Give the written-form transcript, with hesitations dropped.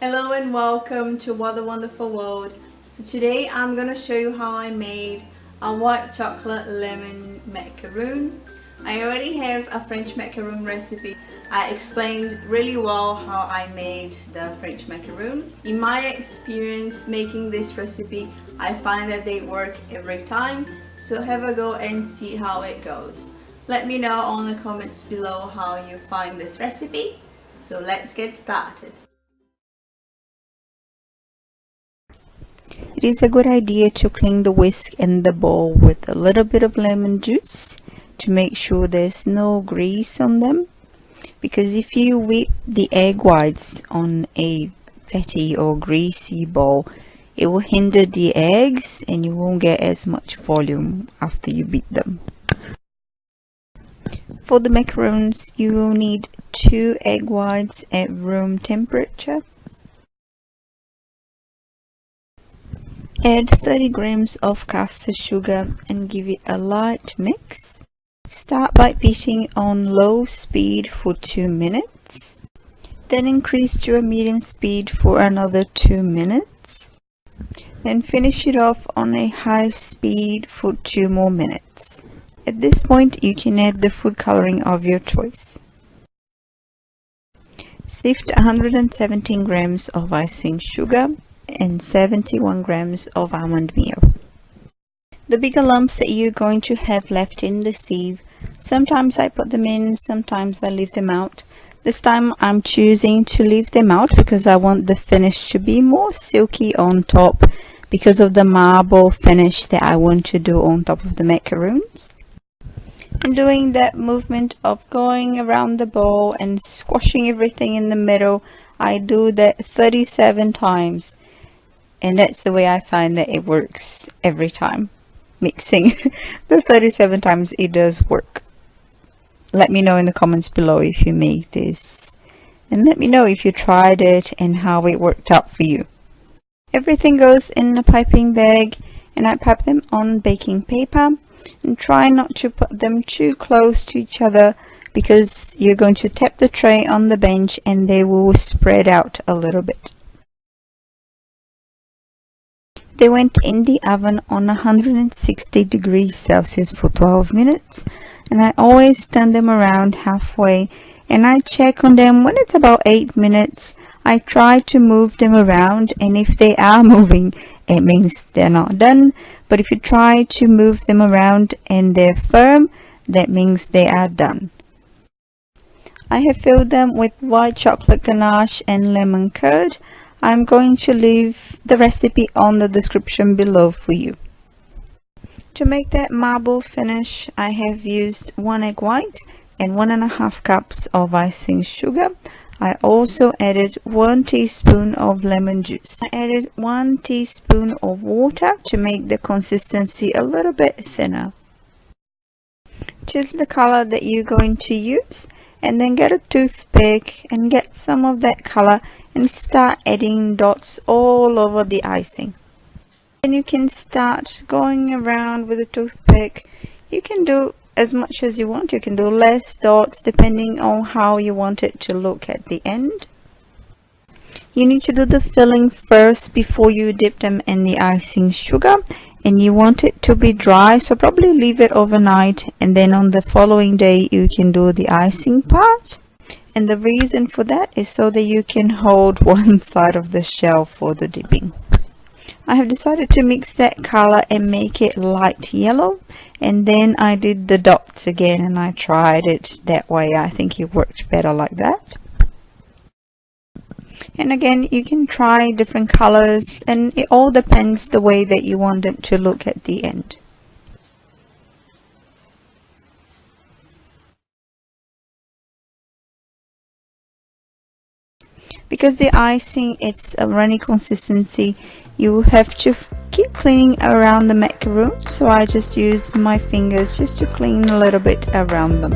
Hello and welcome to Wada Wonderful World. So today I'm going to show you how I made a white chocolate lemon macaroon. I already have a French macaroon recipe. I explained really well how I made the French macaroon. In my experience making this recipe, I find that they work every time. So have a go and see how it goes. Let me know on the comments below how you find this recipe. So let's get started. It is a good idea to clean the whisk and the bowl with a little bit of lemon juice to make sure there's no grease on them, because if you whip the egg whites on a fatty or greasy bowl, it will hinder the eggs and you won't get as much volume after you beat them. For the macarons, you will need 2 egg whites at room temperature. Add 30 grams of caster sugar and give it a light mix. Start by beating on low speed for 2 minutes. Then increase to a medium speed for another 2 minutes. Then finish it off on a high speed for 2 more minutes. At this point you can add the food coloring of your choice. Sift 117 grams of icing sugar and 71 grams of almond meal. The bigger lumps that you're going to have left in the sieve, sometimes I put them in, sometimes I leave them out. This time I'm choosing to leave them out because I want the finish to be more silky on top because of the marble finish that I want to do on top of the macaroons. And doing that movement of going around the bowl and squashing everything in the middle, I do that 37 times. And that's the way I find that it works every time. Mixing the 37 times, it does work. Let me know in the comments below if you make this. And let me know if you tried it and how it worked out for you. Everything goes in a piping bag and I pipe them on baking paper. And try not to put them too close to each other because you're going to tap the tray on the bench and they will spread out a little bit. They went in the oven on 160 degrees Celsius for 12 minutes, and I always turn them around halfway and I check on them when it's about 8 minutes. I try to move them around, and if they are moving, it means they're not done. But if you try to move them around and they're firm, that means they are done. I have filled them with white chocolate ganache and lemon curd. I'm going to leave the recipe on the description below for you. To make that marble finish, I have used 1 egg white and 1.5 cups of icing sugar. I also added 1 teaspoon of lemon juice. I added 1 teaspoon of water to make the consistency a little bit thinner. Choose the color that you're going to use and then get a toothpick and get some of that color and start adding dots all over the icing. Then you can start going around with a toothpick. You can do as much as you want. You can do less dots depending on how you want it to look at the end. You need to do the filling first before you dip them in the icing sugar, and you want it to be dry, so probably leave it overnight and then on the following day you can do the icing part. And the reason for that is so that you can hold one side of the shell for the dipping. I have decided to mix that color and make it light yellow, and then I did the dots again and I tried it that way. I think it worked better like that. And again, you can try different colors, and it all depends the way that you want them to look at the end. Because the icing, it's a runny consistency, you have to keep cleaning around the macaroon, so I just use my fingers just to clean a little bit around them.